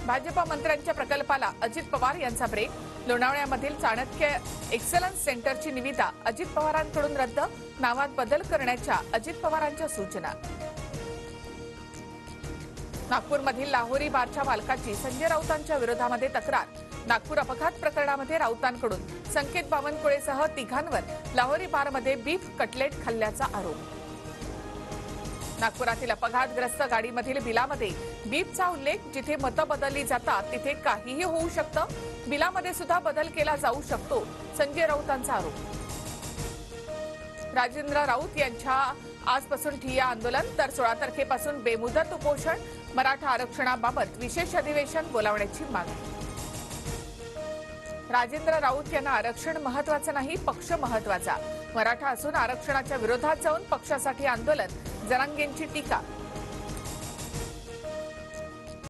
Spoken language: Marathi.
भाजपा मंत्र्यांच्या प्रकल्पाला अजित पवार यांचा ब्रेक। लोणावळ्यामधील चाणक्य एक्सलन्स सेंटरची निविदा अजित पवारांकडून रद्द, नावात बदल करण्याच्या अजित पवारांच्या सूचना। नागपूरमधील लाहोरी बारच्या मालकाची संजय राऊतांच्या विरोधामध्ये तक्रार। नागपूर अपघात प्रकरणामध्ये राऊतांकडून संकेत बावनकुळेसह तिघांवर लाहोरी बारमध्ये बीफ कटलेट खाल्ल्याचा आरोप। नागपुरातील अपघातग्रस्त गाडीमधील बिलामध्ये बीफचा उल्लेख, जिथे मतं बदलली जातात तिथे काहीही होऊ शकतं, बिलामध्ये सुद्धा बदल केला जाऊ शकतो, संजय राऊतांचा आरोप। राजेंद्र राऊत यांच्या आजपासून ठिय्या आंदोलन, तर 16 तारखेपासून बेमुदत उपोषण। मराठा आरक्षणाबाबत विशेष अधिवेशन बोलावण्याची मागणी। राजेंद्र राऊत यांना आरक्षण महत्वाचं नाही, पक्ष महत्वाचा। मराठा असून आरक्षणाच्या विरोधात जाऊन पक्षासाठी आंदोलन, जरांगेंची टीका।